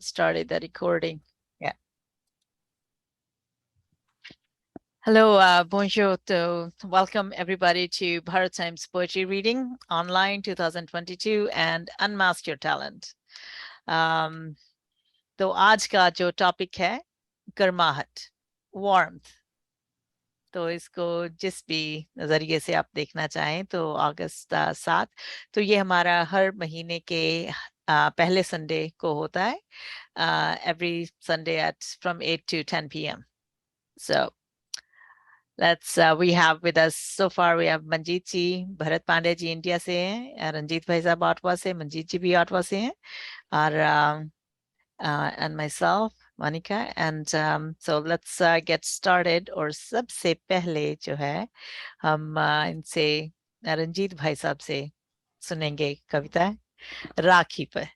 started the recording. Yeah. Hello, bonjour. Welcome everybody to Bharat Times Poetry Reading Online 2022 and Unmask Your Talent. तो आज का जो topic है गर्माहट, warmth. तो इसको जिस भी नजरिए से आप देखना चाहें तो अगस्त 7 तो ये हमारा हर महीने के पहले संडे को होता है every Sunday at from 8 to 10 p.m. So let's we have with us so far we have Manjeet ji, Bharat Pandey ji India से हैं, रंजीत भाई साहब ऑटवा से, मंजीत जी भी ऑटवा से हैं और and myself Monica, and so let's get started. और सबसे पहले जो है हम इनसे रंजीत भाई साहब से सुनेंगे कविता राखी पर।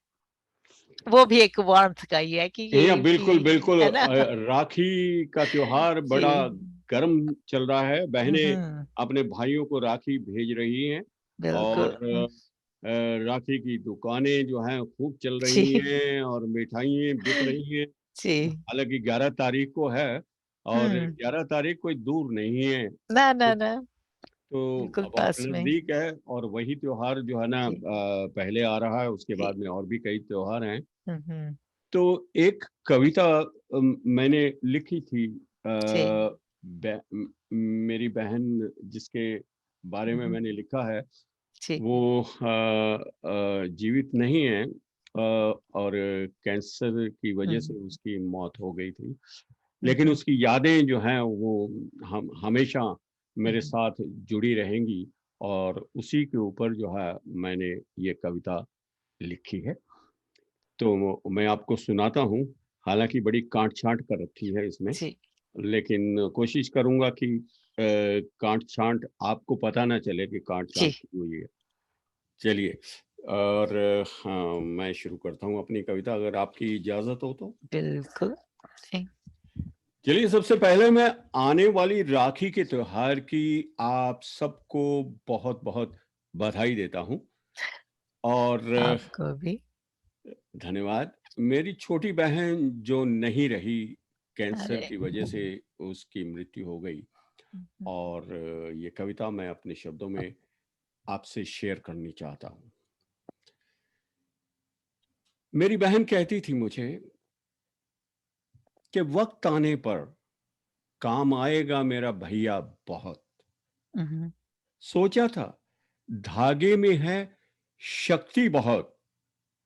वो भी एक वार्मथ का ही है कि ये बिल्कुल बिल्कुल है ना? राखी का त्योहार बड़ा गर्म चल रहा है। बहनें अपने भाइयों को राखी भेज रही हैं और राखी की दुकानें जो हैं खूब चल रही हैं और मिठाइयाँ बिक रही हैं। हालांकि 11 तारीख को है और 11 तारीख कोई दूर नहीं है ना तो अब नजदीक है और वही त्योहार जो है ना पहले आ रहा है, उसके बाद में और भी कई त्योहार हैं। तो एक कविता मैंने लिखी थी मेरी बहन जिसके बारे में मैंने लिखा है वो जीवित नहीं है और कैंसर की वजह से उसकी मौत हो गई थी, लेकिन उसकी यादें जो हैं वो हम हमेशा मेरे साथ जुड़ी रहेंगी और उसी के ऊपर जो है मैंने ये कविता लिखी है। तो मैं आपको सुनाता हूँ। हालांकि बड़ी काट छांट कर रखी है इसमें, लेकिन कोशिश करूंगा कि काट छांट आपको पता ना चले कि काट छांट हुई है। चलिए और हाँ, मैं शुरू करता हूँ अपनी कविता, अगर आपकी इजाजत हो तो। बिल्कुल। चलिए, सबसे पहले मैं आने वाली राखी के त्योहार की आप सबको बहुत बहुत बधाई देता हूँ और आपको भी धन्यवाद। मेरी छोटी बहन जो नहीं रही, कैंसर की वजह से उसकी मृत्यु हो गई और ये कविता मैं अपने शब्दों में आपसे शेयर करनी चाहता हूँ। मेरी बहन कहती थी मुझे कि वक्त आने पर काम आएगा मेरा भैया बहुत। सोचा था धागे में है शक्ति बहुत,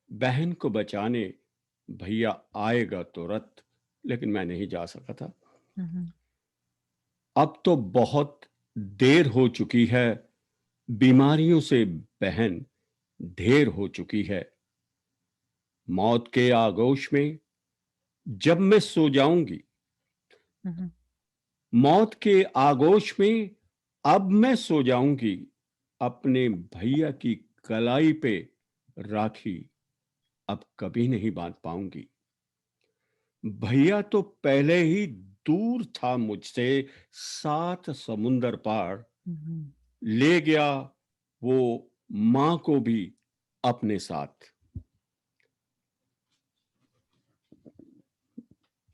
बहन को बचाने भैया आएगा तुरंत, लेकिन मैं नहीं जा सका था। अब तो बहुत देर हो चुकी है, बीमारियों से बहन ढेर हो चुकी है। मौत के आगोश में जब मैं सो जाऊंगी, मौत के आगोश में अब मैं सो जाऊंगी, अपने भैया की कलाई पे राखी अब कभी नहीं बांध पाऊंगी। भैया तो पहले ही दूर था मुझसे 7 समुंदर पार, ले गया वो मां को भी अपने साथ।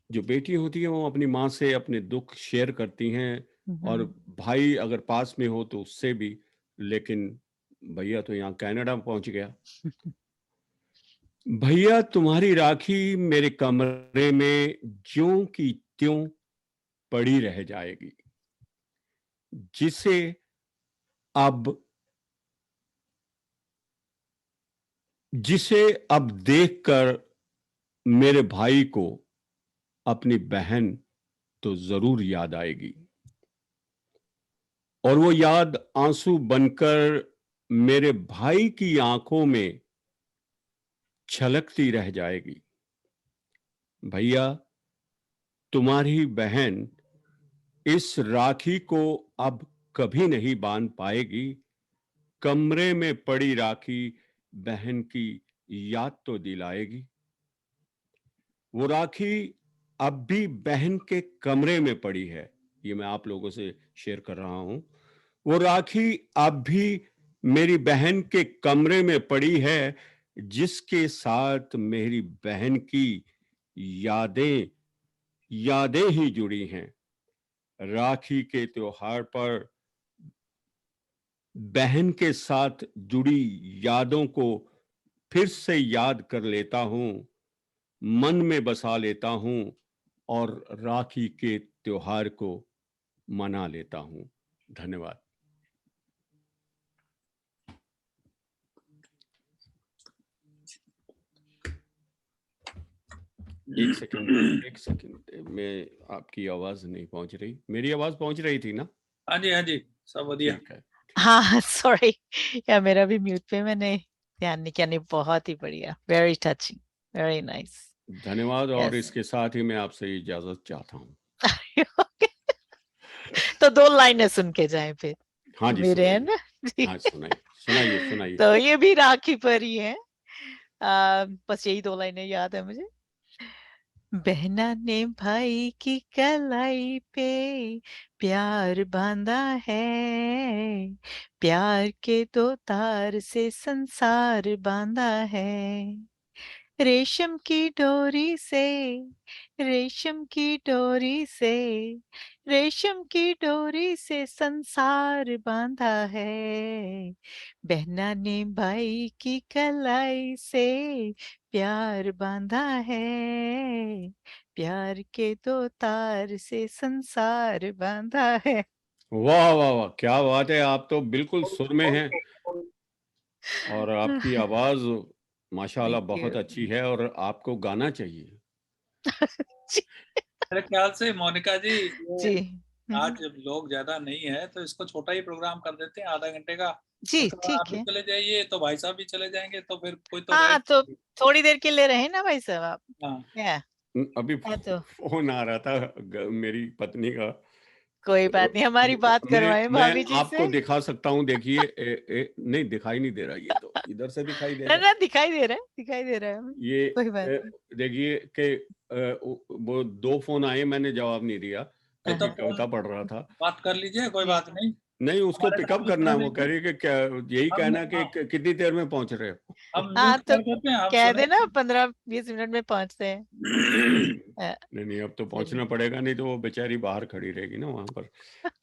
जो बेटी होती है वो अपनी माँ से अपने दुख शेयर करती हैं और भाई अगर पास में हो तो उससे भी, लेकिन भैया तो यहाँ कनाडा पहुंच गया। भैया तुम्हारी राखी मेरे कमरे में ज्यों की त्यों पड़ी रह जाएगी, जिसे अब देखकर मेरे भाई को अपनी बहन तो जरूर याद आएगी और वो याद आंसू बनकर मेरे भाई की आंखों में छलकती रह जाएगी। भैया तुम्हारी बहन इस राखी को अब कभी नहीं बांध पाएगी, कमरे में पड़ी राखी बहन की याद तो दिलाएगी। वो राखी अब भी बहन के कमरे में पड़ी है, ये मैं आप लोगों से शेयर कर रहा हूं। वो राखी अब भी मेरी बहन के कमरे में पड़ी है, जिसके साथ मेरी बहन की यादें यादें ही जुड़ी हैं। राखी के त्योहार पर बहन के साथ जुड़ी यादों को फिर से याद कर लेता हूं, मन में बसा लेता हूं और राखी के त्योहार को मना लेता हूं। धन्यवाद। एक सेकंड, मैं आपकी आवाज नहीं पहुंच रही। मेरी आवाज पहुंच रही थी ना? हाँ जी, सब बढ़िया। ठीक है। हाँ सॉरी, या मेरा भी म्यूट पे, मैंने ध्यान नहीं किया। नहीं, बहुत ही बढ़िया, वेरी टचिंग, वेरी नाइस। धन्यवाद। और Yes. इसके साथ ही मैं आपसे इजाजत चाहता हूँ। तो 2 लाइनें सुन के जाएं फिर हाँ जी, मेरे, है सुनाइए। ना जी। हाँ, सुनाइए। तो ये भी राखी पर ही है। बस यही 2 लाइनें याद है मुझे। बहना ने भाई की कलाई पे प्यार बांधा है, प्यार के 2 तार से संसार बांधा है। रेशम की डोरी से, रेशम की डोरी से, रेशम की डोरी से संसार बांधा है। बहना ने भाई की कलाई से प्यार बांधा है, प्यार के 2 तार से संसार बांधा है। वाह वाह वाह, क्या बात है! आप तो बिल्कुल सुर में हैं और आपकी आवाज माशाल्लाह थैंक बहुत यू। अच्छी है और आपको गाना चाहिए। मेरे ख्याल से मोनिका जी, जी। ये आज लोग ज्यादा नहीं है तो इसको छोटा ही प्रोग्राम कर देते हैं, आधा घंटे का। जी, उसके बाद आप ठीक भी है। चले जाइए तो भाई साहब भी चले जाएंगे, तो फिर कोई तो हाँ, तो रहे। थोड़ी देर के लिए रहे ना भाई साहब आप? हाँ, क्या? अभी हाँ, तो फोन आ रहा था मेरी पत्नी का। कोई तो बात नहीं, हमारी बात करवाएं मैं भाभी जी आपको से। दिखा सकता हूँ। देखिए, नहीं दिखाई नहीं दे रहा। ये तो इधर से दिखाई दे ना रहा है। ना, दिखाई दे रहा है, दिखाई दे रहा है हमें। ये कोई बात नहीं। देखिए कि वो 2 फोन आए, मैंने जवाब नहीं दिया ये तो क्योंकि फोन कविता पढ़ रहा था। बात कर लीजिए, कोई जी। बात नहीं। नहीं, उसको हमारे साथ पिकअप भी करना सुना है। वो कह लीजिए। रही है कि क्या यही हम कहना कि कितनी देर में पहुंच रहे हो? हम हाँ, म्यूट तो कर देते हैं, हम कह सुने। देना 15-20 मिनट में पहुंचते हैं। नहीं, अब तो चलिए। पहुंचना पड़ेगा, नहीं तो वो बेचारी बाहर खड़ी रहेगी ना वहां पर।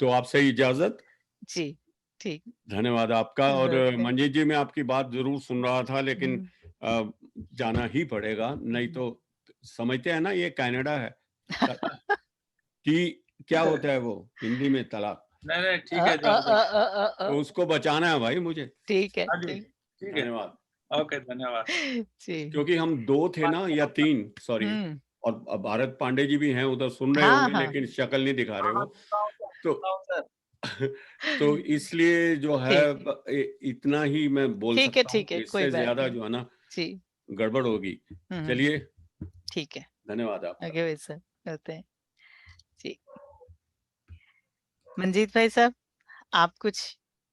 तो आपसे इजाजत। जी, ठीक। धन्यवाद आपका। और ओके। मंजीत जी, मैं आपकी बात जरूर सुन रहा था, लेकिन हम्म। जाना ही पड़ेगा, नहीं तो समझते हैं ना, ये कनाडा है कि क्या होता है वो हिंदी में तलाक। नहीं नहीं, अ, ठीक है, अ, जाओ अ, जाओ। अ, तो उसको बचाना है भाई मुझे। ठीक है, हाँ जी, ठीक। ठीक है। धन्यवाद। ओके, धन्यवाद। जी। क्योंकि हम 2 थे ना या 3, सॉरी। हम्म। और अब भारत पांडे जी भी हैं उधर, सुन रहे हाँ होंगे हाँ, लेकिन शक्ल नहीं दिखा रहे हाँ, वो। सुनाओ सर, तो सुनाओ सर। तो इसलिए जो है ठीक है, इतना ही मैं बोल ठीक है, सकता हूँ। ठीक है, कोई इससे बात ज्यादा नहीं। जो है ना जी। गड़बड़ होगी। हम्म। चलिए, ठीक है। धन्यवाद आपका। आगे वैसा करते हैं। जी। मंजीत भाई साहब, आप कुछ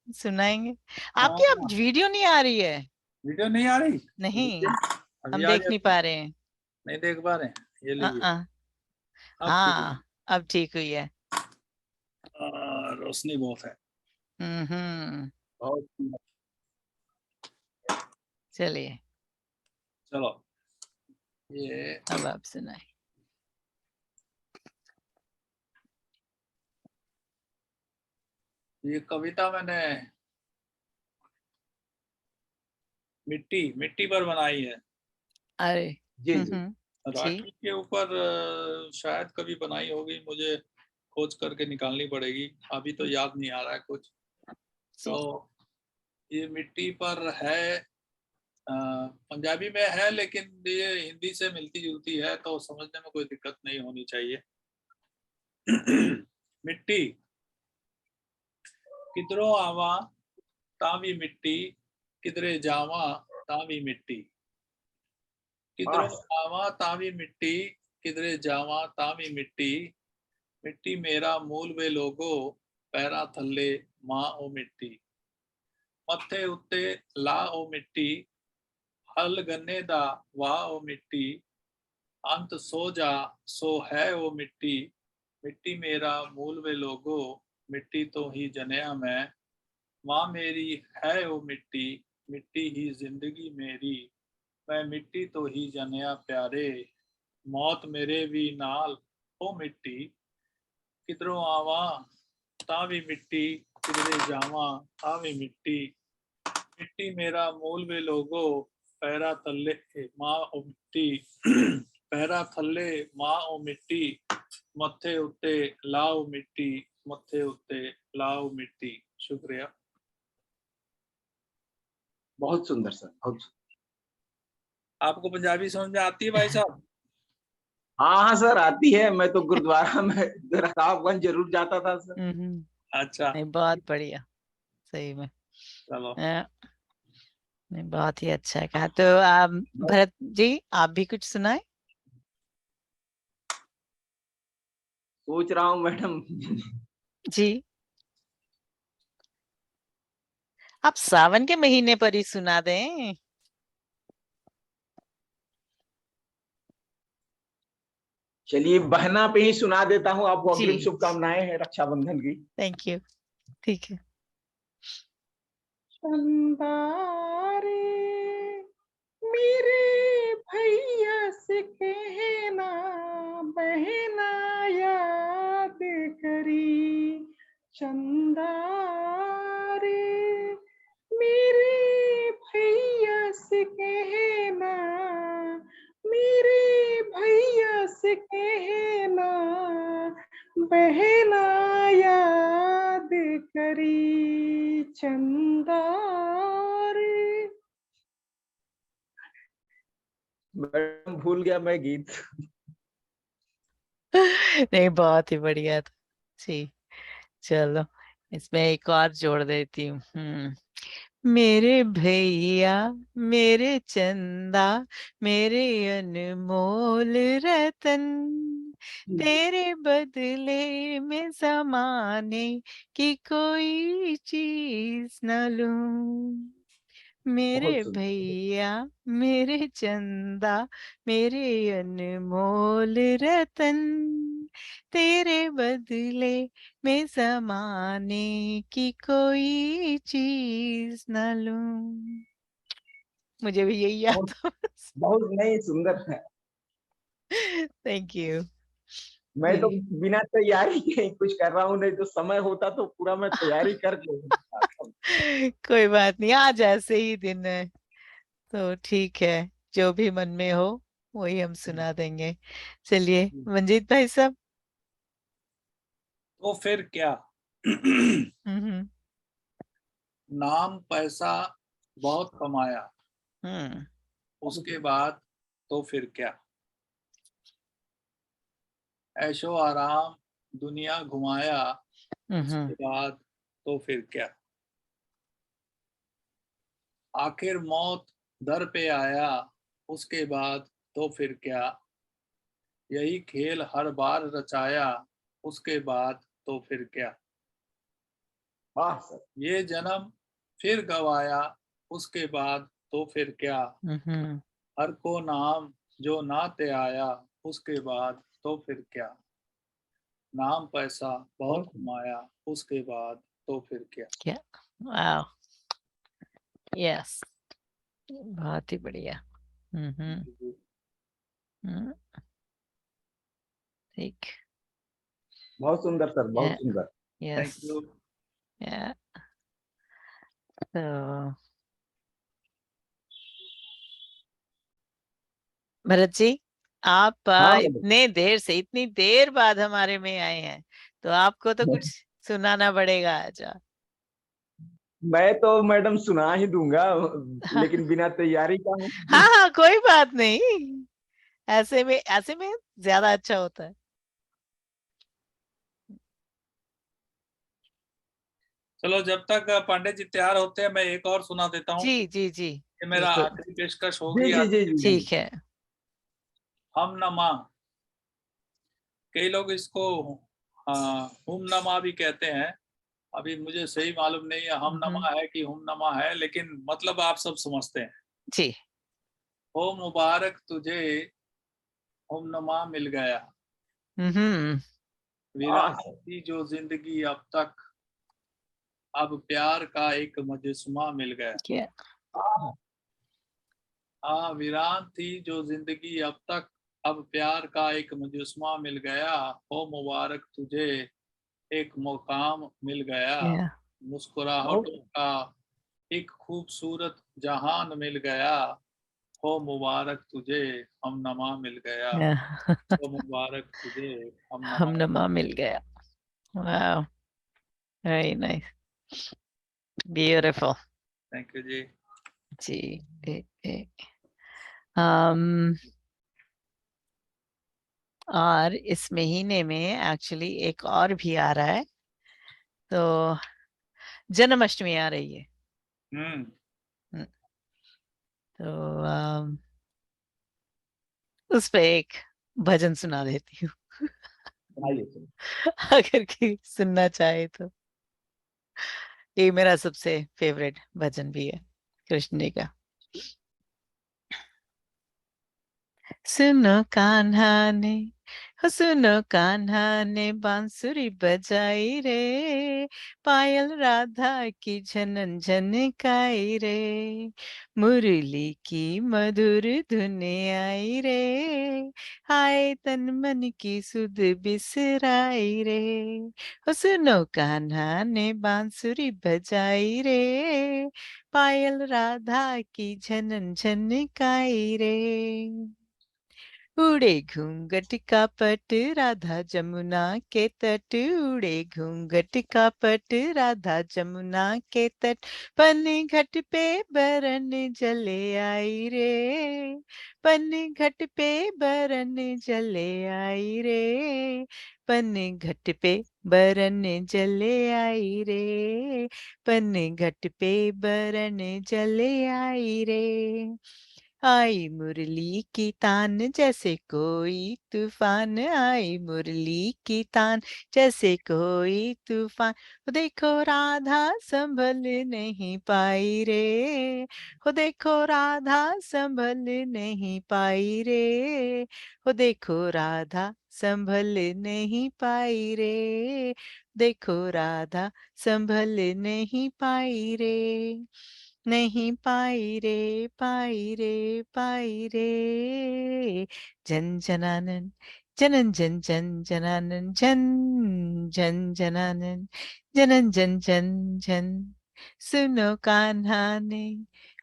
सुनाएंगे? आपकी अब हाँ, वीडियो नहीं आ रही है। वीडियो नहीं आ रही। नहीं, अभी हम आ देख नहीं जाती। पा रहे हैं। नहीं देख पा रहे हैं, ये लीजिए। हाँ। अब ठीक है। हाँ, अब ठीक हुई है। रोशनी बहुत है। हम्म। बहुत सुंदर। चलिए, चलो, ये अब आप सुनाए। ये कविता मैंने मिट्टी मिट्टी पर बनाई है। अरे। जी जी। जी। राखी के ऊपर शायद कभी बनाई होगी, मुझे खोज करके निकालनी पड़ेगी, अभी तो याद नहीं आ रहा है कुछ। तो जी। ये मिट्टी पर है। पंजाबी में है लेकिन ये हिंदी से मिलती जुलती है, तो समझने में कोई दिक्कत नहीं होनी चाहिए। मिट्टी किधरों आवा तावी मिट्टी, किधरे जावा तावी मिट्टी। किधरों आवा तावी मिट्टी, किधरे जावा तावी मिट्टी। मिट्टी मेरा मूल वे लोगो, पैरा थल्ले मां ओ मिट्टी। मत्थे उत्ते ला ओ मिट्टी, हल गन्ने दा वाह ओ मिट्टी। अंत सो जा सो है ओ मिट्टी। मिट्टी मेरा मूल वे लोगो, मिट्टी तो ही जनिया मैं। माँ मेरी है ओ मिट्टी, मिट्टी ही जिंदगी मेरी। मैं मिट्टी तो ही जनिया प्यारे, मौत मेरे भी नाल ओ मिट्टी, किधरों आवा तां भी मिट्टी, किधरे जावा तां भी मिट्टी, मिट्टी मेरा मूल वे लोगो, पैरा थल्ले मां ओ मिट्टी, पैरा थल्ले मां ओ मिट्टी, मत्थे उत्ते लाओ मिट्टी, मत्थे उत्ते लाओ मिट्टी। शुक्रिया। बहुत सुंदर सर, बहुत सुंदर। आपको पंजाबी समझ में आती है भाई साहब? हाँ हाँ सर, आती है। मैं तो गुरुद्वारा में रकाबगंज जरूर जाता था सर। अच्छा, नहीं, बहुत बढ़िया, सही में। चलो। नहीं, बहुत ही अच्छा कहा। तो भरत जी, आप भी कुछ सुनाए। सोच रहा हूँ मैडम। जी, आप सावन के महीने पर ही सुना दें। चलिए बहना पे ही सुना देता हूँ। आपको जी। अग्रिम शुभकामनाएं हैं रक्षाबंधन की। Thank you. ठीक है। चंदा रे मेरे भैया से कहना, बहना याद करी। चंदा रे मेरे भैया से कहना, मेरे भैया से कहना, बहना याद करी। चंदा रे। मैडम भूल गया मैं गीत। नहीं, बहुत ही बढ़िया था जी। चलो, इसमें एक और जोड़ देती हूँ। मेरे भैया, मेरे चंदा, मेरे अनमोल रतन, तेरे बदले में ज़माने की कोई चीज न लूं। मेरे भैया, मेरे चंदा, मेरे अनमोल रतन, तेरे बदले में ज़माने की कोई चीज न लूं। मुझे भी यही याद था। बहुत नहीं, सुंदर है। Thank you. मैं तो बिना तैयारी के ही कुछ कर रहा हूँ, नहीं तो समय होता तो पूरा मैं तैयारी करके कोई बात नहीं, आज ऐसे ही दिन है तो ठीक है, जो भी मन में हो वही हम सुना देंगे। चलिए मंजीत भाई साहब। तो फिर क्या? हम्म। नाम पैसा बहुत कमाया, हम्म। उसके बाद तो फिर क्या? ऐशो आराम दुनिया घुमाया, उसके बाद तो फिर क्या? आखिर मौत दर पे आया, उसके बाद तो फिर क्या? यही खेल हर बार रचाया, उसके बाद तो फिर क्या? वाह सर। ये जन्म फिर गवाया, उसके बाद तो फिर क्या? हर को नाम जो नाते आया, उसके बाद तो फिर क्या? नाम पैसा बहुत कमाया, उसके बाद तो फिर क्या? क्या? वाह, यस, बहुत ही बढ़िया। ठीक। बहुत सुंदर सर, बहुत सुंदर। यस। Thank you. तो भरत जी, आप इतनी देर बाद हमारे में आए हैं, तो आपको तो कुछ सुनाना पड़ेगा आज। मैं तो मैडम सुना ही दूंगा, लेकिन बिना तैयारी का हूँ। हाँ हाँ, कोई बात नहीं, ऐसे में ज्यादा अच्छा होता है। चलो, जब तक पांडे जी तैयार होते हैं मैं एक और सुना देता हूँ। जी जी जी, ये मेरा आखिरी पेशकश जी होगी। जी जी जी। ठीक है। हम नमा, कई लोग इसको हुम नमा भी कहते हैं। अभी मुझे सही मालूम नहीं है हम नमा है कि हुम नमा है, लेकिन मतलब आप सब समझते हैं। जी। हो मुबारक तुझे हुम नमा मिल गया, वीरान थी जो जिंदगी अब तक, अब प्यार का एक मजस्मा मिल गया। क्या? हाँ, वीरान थी जो जिंदगी अब तक, अब प्यार का एक मुजस्समा मिल गया, हो मुबारक तुझे एक मुकाम मिल गया, Yeah. मुस्कुराहटों का एक खूबसूरत जहान मिल गया, हो मुबारक तुझे हमनमा मिल गया, Yeah. हो मुबारक तुझे हमनमा। हमनमा मिल गया. Wow. Very nice. Beautiful. Thank you ji. जी. um, और इस महीने में एक्चुअली एक और भी आ रहा है, तो जन्माष्टमी आ रही है. तो उस पे एक भजन सुना देती हूँ. अगर कोई सुनना चाहे तो. ये मेरा सबसे फेवरेट भजन भी है कृष्ण जी का. सुनो कान्हा ने, हो सुनो कान्हा ने बांसुरी बजाई रे, पायल राधा की झनन झनकाई रे, मुरली की मधुर धुन आई रे, हाय तन मन की सुध बिसराई रे, हो सुनो कान्हा ने बांसुरी बजाई रे, पायल राधा की झनन झनकाई रे, उड़े घूंघट का पट राधा जमुना के तट, उड़े घूंघट का पट राधा जमुना के तट, पन घट पे बरन जले आई रे, पन घट पे बरन जले आई रे, पन घट पे बरन जले आई रे, पन घट पे बरन जले आई रे, आई मुरली की तान जैसे कोई तूफान, आई मुरली की तान जैसे कोई तूफान, हो देखो राधा संभल नहीं पाई रे, हो देखो राधा संभल नहीं पाई रे, हो देखो राधा संभल नहीं पाई रे, देखो राधा संभल नहीं पाई रे, नहीं पाई रे, पाई रे, पाई रे, जन जनानन जनन जन जन जनानन जन जन जनानन जनन जन जन जन, सुनो कान्हा ने,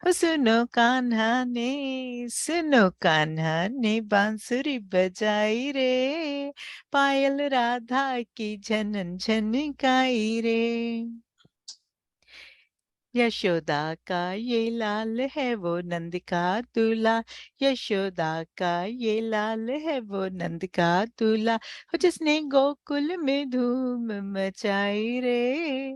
हो सुनो कान्हा ने, सुनो कान्हा ने बांसुरी बजाई रे, पायल राधा की झनन झनकाई रे, यशोदा का ये लाल है वो नंद का दूल्हा, यशोदा का ये लाल है वो नंद का दूल्हा, हो जिसने गोकुल में धूम मचाई रे,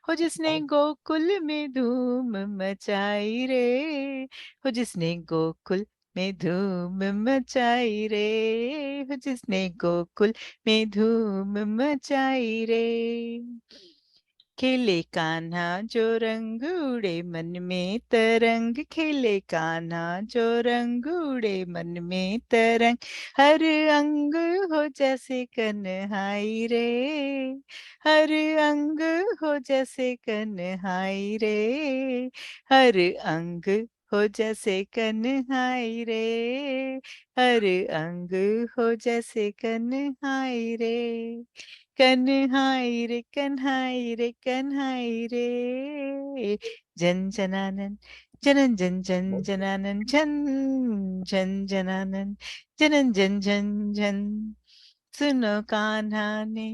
हो जिसने गोकुल में धूम मचाई रे, हो जिसने गोकुल में धूम मचाई रे, हो जिसने गोकुल में धूम मचाई रे, खेले कान्हा जो रंग उड़े मन में तरंग, खेले कान्हा जो रंग उड़े मन में तरंग, हर अंग हो जैसे कन्हाई रे, हर अंग हो जैसे कन्हाई रे, हर अंग हो जैसे कन्हाई रे, हर अंग हो जैसे कन्हाई रे, कन्हाई रे कन्हाई रे कन्हाई रे, जन जनानन जनन जन जन जनानन जन जन जनानन जनन जन जन जन, सुनो कान्हा ने,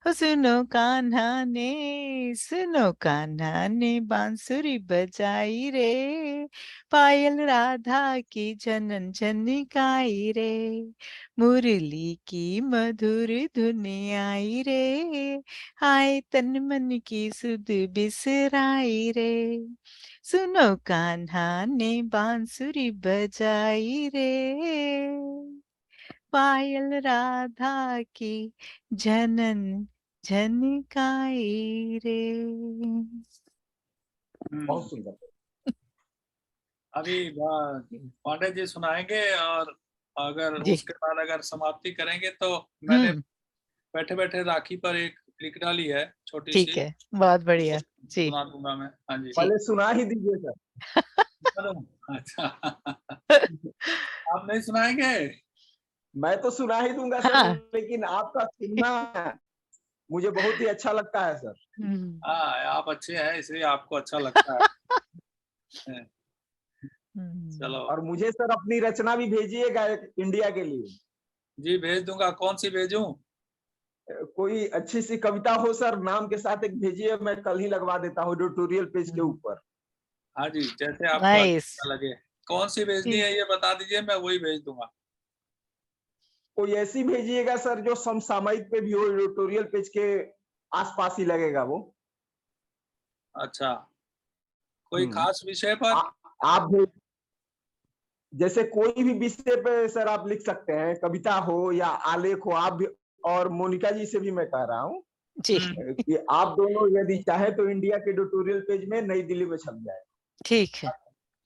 हो सुनो कान्हा ने, सुनो कान्हा ने बांसुरी बजाई रे, पायल राधा की झनन झनकाई रे, मुरली की मधुर धुन आई रे, हाय तन मन की सुध बिसराई रे, सुनो कान्हा ने बांसुरी बजाई रे, पायल राधा की झनन झनकाई रे. बहुत सुंदर। अभी पांडे जी सुनाएंगे, और अगर जी. उसके बाद अगर समाप्ति करेंगे तो मैंने बैठे बैठे राखी पर एक लिख डाली है छोटी ठीक सी, है, बहुत बढ़िया जी. सुना दूंगा मैं। हाँ जी, पहले सुना ही दीजिए सर। अच्छा आप नहीं सुनाएंगे? मैं तो सुना ही दूंगा सर, हाँ। लेकिन आपका सुनना मुझे बहुत ही अच्छा लगता है सर। हाँ, आप अच्छे हैं इसलिए आपको अच्छा लगता है। चलो और मुझे सर अपनी रचना भी भेजिएगा इंडिया के लिए। जी, भेज दूंगा। कौन सी भेजूं? कोई अच्छी सी कविता हो सर, नाम के साथ एक भेजिए, मैं कल ही लगवा देता हूँ एडिटोरियल पेज के ऊपर। हाँ जी, जैसे आपको नाइस। अच्छा लगे। कौन सी भेजनी है ये बता दीजिए, मैं वही भेज दूंगा। कोई ऐसी भेजिएगा सर जो समसामयिक पे भी हो, एडिटोरियल पेज के आसपास ही लगेगा वो। अच्छा, कोई खास विषय पर? आप भी जैसे कोई भी विषय पे सर आप लिख सकते हैं, कविता हो या आलेख हो, आप भी। और मोनिका जी से भी मैं कह रहा हूँ जी, कि आप दोनों यदि चाहे तो इंडिया के एडिटोरियल पेज में नई दिल्ली में छप जाए। ठीक है,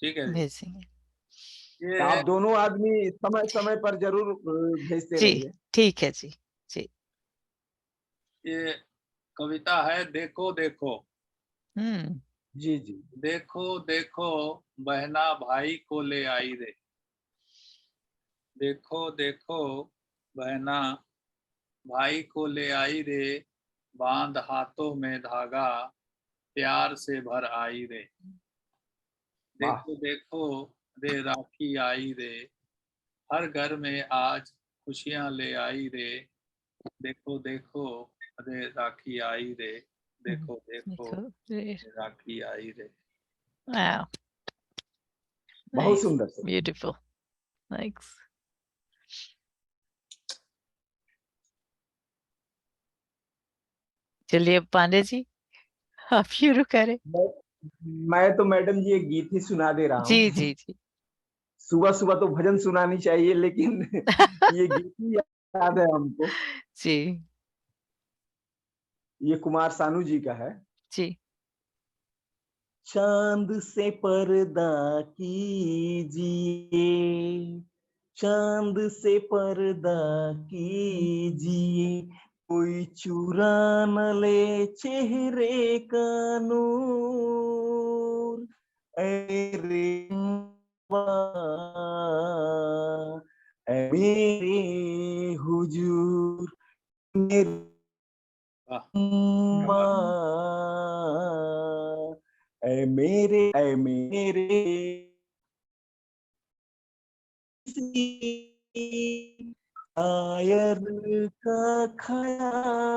ठीक है जी। भेजेंगे। तो ये आप दोनों आदमी समय समय पर जरूर भेजते जी, रहिए। ठीक है जी। जी। ये कविता है, देखो देखो। हम्म। जी जी। देखो देखो बहना भाई को ले आई रे। देखो देखो बहना भाई को ले आई रे, बांध हाथों में धागा, प्यार से भर आई रे। वाह। देखो देखो रे राखी आई रे, हर घर में आज खुशियां ले आई रे। देखो देखो रे राखी आई रे, देखो देखो देखो, रे राखी आई रे। वाओ, बहुत नाइस, सुंदर सर। Beautiful, nice. चलिए पांडे जी, आप शुरू करें। मैं तो मैडम जी एक गीत ही सुना दे रहा जी हूँ। जी जी। सुबह सुबह तो भजन सुनानी चाहिए, लेकिन ये गीत ही याद है हमको। जी ये कुमार सानू जी का है। जी। चांद से पर्दा कीजिए, चांद से पर्दा कीजिए, कोई चुरा न ले चेहरे का नूर। ऐ रे ऐ मेरे हुजूर, मेरे वाह, ऐ मेरे शायर का ख्याल।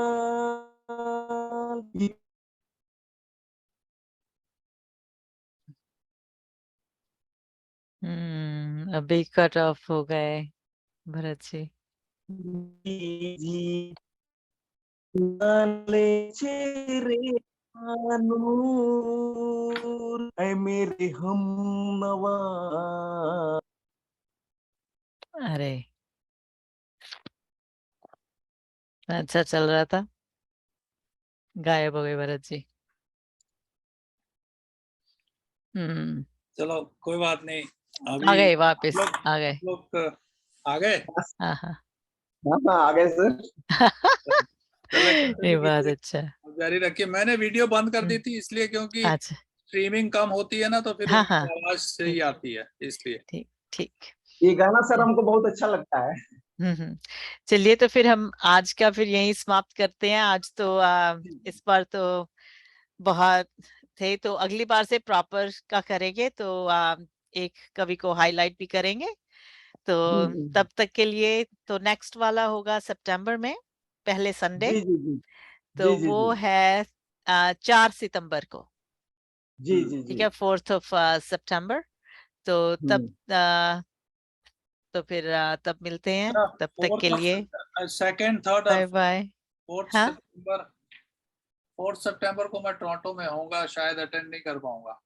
अभी कट ऑफ हो गए भरत जी। जी ले चेहरे का नूर, ऐ मेरे हम नवा। अरे, अच्छा चल रहा था, गायब हो गए भरत जी। चलो कोई बात नहीं। आ अभी गए वापस, आ गए। आप लोग आ गए। हाँ हाँ। हाँ आ गए सर। चलो कैसे ये भी बात कीजिए, अच्छा है। आप जारी रखिए। मैंने वीडियो बंद कर दी हम्म, थी इसलिए क्योंकि अच्छा, स्ट्रीमिंग कम होती है ना, तो फिर हाँ उनकी हाँ, आवाज सही ठीक आती है इसलिए। ठीक ठीक। ये गाना सर हमको बहुत अच्छा लगता है। चलिए तो फिर हम आज का फिर यहीं समाप्त करते हैं। आज तो इस बार तो बहुत थे, तो अगली बार से प्रॉपर का करेंगे, तो एक कवि को हाईलाइट भी करेंगे। तो जी जी तब तक के लिए तो नेक्स्ट वाला होगा सितंबर में, पहले संडे। जी जी जी तो जी जी वो जी है 4 सितंबर को। जी जी ठीक जी। है, 4th ऑफ सितंबर। तो तब तो फिर तब मिलते हैं, तब तक के लिए सेकेंड, थर्ड और बाय बाय। फोर्थ हाँ, सितंबर, 4 सितंबर को मैं टोरंटो में होऊंगा, शायद अटेंड नहीं कर पाऊंगा।